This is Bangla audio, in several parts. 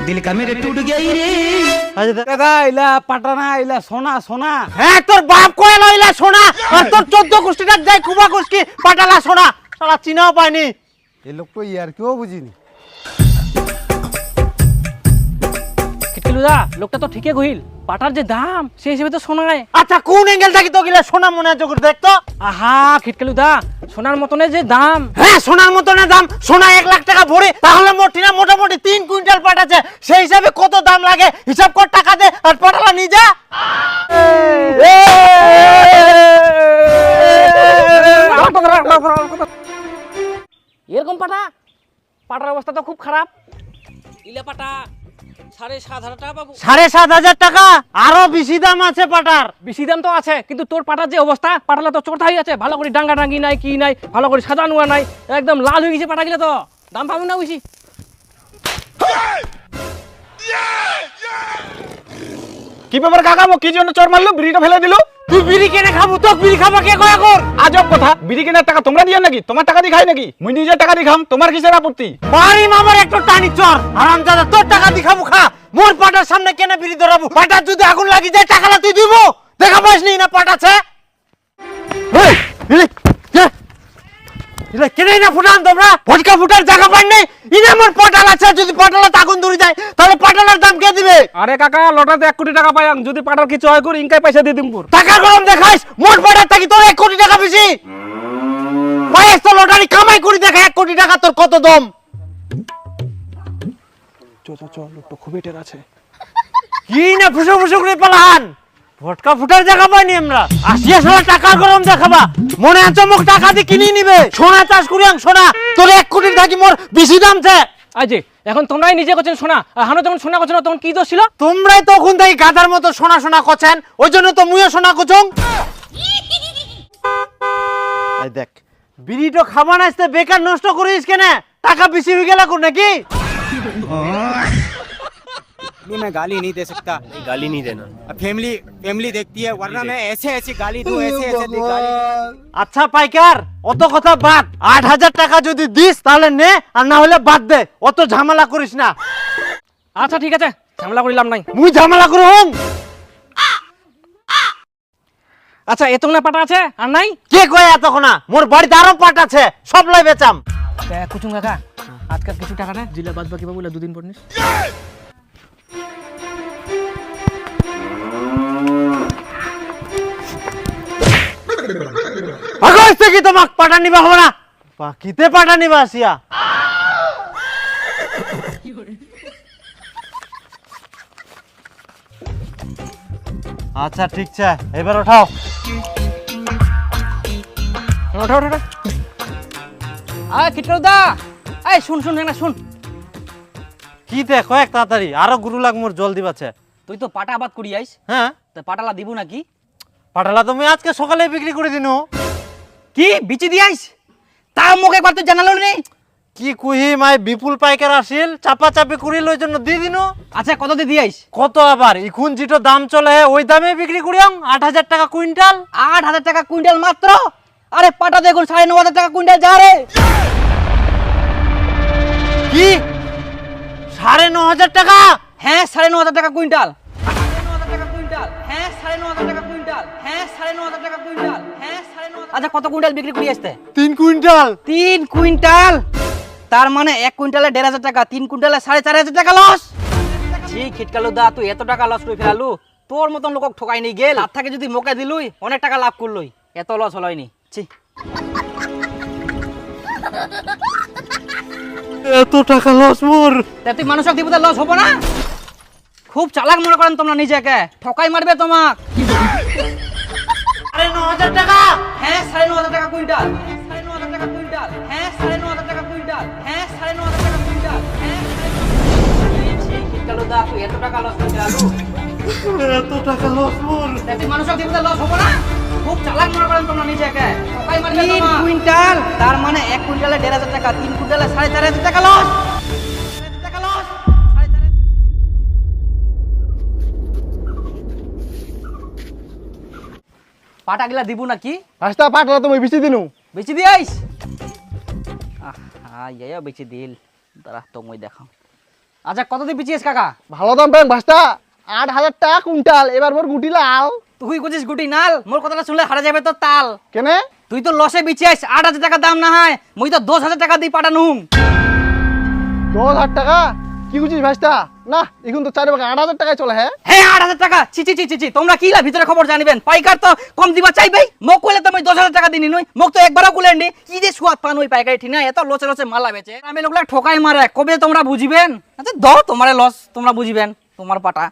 दिल का मेरे टूट गया रे। দাদা ইলা পাটানা ইলা সোনা সোনা। হ্যাঁ তোর বাপ কয়ে লইলা সোনা আর তোর 14 গোষ্ঠীটা যাই কুবা গোষ্ঠী পাটালা সোনা শালা চিনাও পায়নি। এই লোক তো ইয়ার কেউ বুঝিনি। কিটকিলুদা লোকটা তো ঠিকই কইল, পাটার যে দাম সেই হিসেবে তো সোনায়। আচ্ছা কোন অ্যাঙ্গেল থাকি তো গিলা সোনা মনে আছে করে দেখতো। আহা খিটকিলুদা, সোনার মতনে যে দাম। হ্যাঁ সোনার মতনের দাম, সোনা 1 লাখ টাকা ভরি তাহলে মোটামুটি 3 কুইন্টাল পাট আছে, সেই হিসাবে কত দাম লাগে হিসাব কর, টাকা দে আর পাটালা নিয়ে যা। এরকম পাটা, পাটার অবস্থা তো খুব খারাপ। ইলে পাটা 7,500 টাকা পাবো। 7,500 টাকা? আরো বেশি দাম আছে পাটার। বেশি দাম তো আছে, কিন্তু তোর পাটার যে অবস্থা, পাটালা তো চোরতা হয়ে আছে, ভালো করে ডাঙ্গা ডাঙ্গি নাই কি নাই, ভালো করে সাজানো নাই, একদম লাল হয়ে গেছে পাটা গিলা, তো দাম পাবো না বেশি। কি ব্যাপার কাকা, কি জন্য চোর মারলো, বিড়িটা ফেলে দিল? তুই বিড়ি কেনে খাবো? তো বিড়ি খাবা কে কয়া কর? আজব কথা, বিড়ি কেনার টাকা তোমরা দিয়ে নাকি? তোমার টাকা দিয়ে খাই নাকি? মুই নিজের টাকা দিয়ে খাম, তোমার কিসের আপত্তি? বাড়ি মামার একটু টানি চর হারামজাদা, তোর টাকা দি খাবো খা, মোর পাটার সামনে কেনে বিড়ি ধরাবো? পাটার যদি আগুন লাগি যায় টাকাটা তুই দিব? দেখা পাস নি না পাটাছে? এই ইলে কেনে না ফুটান তোমরা? ফটকা ফুটার জায়গা পাই নাই, ইনে মোর পাটাল আছে, যদি পাটালাতে আগুন ধরে যায় তাহলে পাটালার দাম কে দিবে? আরে কাকা, লটাতে 1 কোটি টাকা পাইয়াম, যদি পাটার কিছু হয় করি ইনকাই পয়সা দিয়ে দিমপুর। টাকা গরম দেখাইস, মোর পাটার থাকি তোর 1 কোটি টাকা বেশি। পাইস তো লটারি কামাই করি দেখা 1 কোটি টাকা তোর কত দম? লোকটা খুবই টের আছে। কি না ফুসো ফুসো করে পালাহান, ফটকা ফুটার জায়গা পাইনি আমরা, আসিয়া সারা টাকা গরম দেখাবা, মনে আছে মুখ টাকা দিয়ে কিনে নিবে, সোনা চাষ করি সোনা, তোর 1 কোটি থাকি মোর বেশি দাম আছে। আই যে এখন তোমরাই নিজে করছেন সোনা, আর হানো যখন সোনা করছো না তখন কি দোষ ছিল? তোমরাই তখন থেকে গাধার মতো সোনা সোনা করছেন, ওই জন্য তো মুইও সোনা কুচং। এই দেখ বিড়িটো খাবা না, আসতে বেকার নষ্ট করিস কেন? টাকা বেশি হয়ে গেল কোন নাকি? मैं गाली नहीं दे सकता। गाली नहीं देना। फैमिली देखती है, वरना मैं ऐसे गाली दूं, ऐसे गाली। আচ্ছা পাইকার, অত কথা বাদ, 8,000 টাকা যদি দিস তাহলে নে, আর না হলে বাদ দে, অত ঝামেলা করিস না। আচ্ছা ঠিক আছে, ঝামেলা করিলাম নাই। মুই ঝামেলা করুম? আচ্ছা এত না পাটা আছে আর নাই? কে কয় এতক্ষণ? মোর বাড়িতে আরো পাট আছে, সব লাই বেচাম। কুচুং কাকা, আজকাল কিছু টাকা না জিলা বাদ বাকি পাবো, 2 দিন পর নিস। আগস্ট থেকে তোমাক পাটা নিবা হবে না, বাকিতে পাটা নিবা আসিয়া। আচ্ছা ঠিক আছে, এবার ওঠাও। ওঠা ওঠা আয় কিটলুদা, এই শুন শুন না শুন। কি দেখো এক তাড়াতাড়ি, আরো গুরু লাগ মোর জল দিবাছে। তুই তো পাটা আবাদ করি আইস, হ্যাঁ তা পাটালা দিব নাকি? পাটালা তুমি আজকে সকালে বিক্রি করে দিনো। কি বিচি দি আইস? তা মোক একবার তো জানালো নেই। কি কুহি মাই বিপুল পাইকার আসিল, চাপা চাপি করিল, ওই জন্য দিয়ে দিনো। আচ্ছা কত দিয়ে আইস? কত আবার, এখন যেটা দাম চলে ওই দামে বিক্রি করিয়াম, 8,000 টাকা কুইন্টাল। 8,000 টাকা কুইন্টাল মাত্র? আরে পাটা দেখুন 9,500 টাকা কুইন্টাল যা রে। কি 9,500 টাকা? হ্যাঁ 9,500 টাকা কুইন্টাল। 9,500 টাকা কুইন্টাল, হ্যাঁ 9,500 টাকা কুইন্টাল, হ্যাঁ 9,500 টাকা কুইন্টাল, হ্যাঁ 9,500। আচ্ছা কত কুইন্টাল বিক্রি করি আসতে? 3 কুইন্টাল। 3 কুইন্টাল, তার মানে 1 কুইন্টালে 1,500 টাকা, 3 কুইন্টালে 4,500 টাকা লস। জি খিটকালুদা, তুই এত টাকা লস করে ফেলালু, তোর মতন লোক ঠকাই নি গেল, তার থেকে যদি মোকে দিলুই অনেক টাকা লাভ করলুই, এত লস হলইনি। ছি এত টাকা লস মোর। তা তুই মানুষক দিব লস হবো না? খুব চালাক মনে করেন তোমরা নিজেকে, ঠকাই মারবে তোমাক। 9,500 টাকা? হ্যাঁ 9,500 টাকা কুইন্টাল, 9,500 টাকা কুইন্টাল, হ্যাঁ 9,500 টাকা কুইন্টাল, হ্যাঁ 9,500 টাকা কুইন্টাল, হ্যাঁ। ছি খিটকালুদা, তুই এত টাকা লস করে ফেলালু। এত টাকা লস মোর। তা তুই মানুষক দিব লস হবো না? খুব চালাক মনে করেন তোমরা নিজেকে, ঠকাই মারবে তোমাক। 3 কুইন্টাল, তার মানে 1 কুইন্টালে 1,500 টাকা, 3 কুইন্টালে 4,500 টাকা লস। 4,500 টাকা লস। পাটা গিলা দিব নাকি? রাস্তা পাটলা তুমি বেশি দিনু। বেচি দিয়াইস? আহা ইয়া বেচি দিল, দাঁড়া তো মই দেখাও। আচ্ছা কত দিয়ে বিচিস কাকা? ভালো দাম পাবেন ভাস্তা, 8,000 টাকা কুইন্টাল। এবার মোর গুটি লাল। তুই কইছিস গুটি নাল, মোর কথাটা শুনলে হারা যাবে তো তাল। কেনে? তুই তো লসে বিচিস, 8,000 টাকা দাম না হয়, মুই তো 10,000 টাকা দিয়ে পাঠানুম। 10,000 টাকা? কি বুঝিস ভাস্তা? না, এখন তো 4 ভাগে 8,000 টাকায় চলে। হ্যাঁ হ্যাঁ 8,000 টাকা, ছি ছি ছি ছি ছি, তোমরা কি লা ভিতরে খবর জানিবেন? পাইকার তো কম দিবা চাইবেই, মোক কইলে তো মই 10,000 টাকা দিনি নই, মোক তো একবারও কুলেন নি। কি যে সুয়াদ পান ওই পাইকারি ঠিক না, এত লসে লসে মালা বেচে। আমি লোকলা ঠকাই মারে, কবে তোমরা বুঝিবেন? আচ্ছা দাও তোমারে লস, তোমরা বুঝিবেন, তোমার পাটা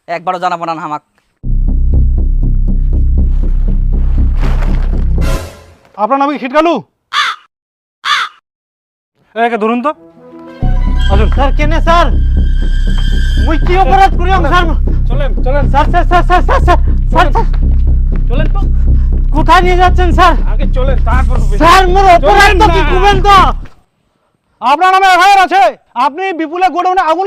একবারও জানাবো না আমাক। আপনার নাম কি খিটকালু? একে ধরুন তো। স্যার কেনে স্যার? মুই কি অপরাধ করিম স্যার? চলেন চলেন sir sir sir sir sir sir sir sir, চলেন তো, কোথায় নিয়ে যাচ্ছেন স্যার? আগে চলেন তারপর হবে। স্যার মোর অপরাধ তো কি করবেন তো? আপনার নামে এফআইআর আছে, আপনি বিপুলের গোডাউনে আগুন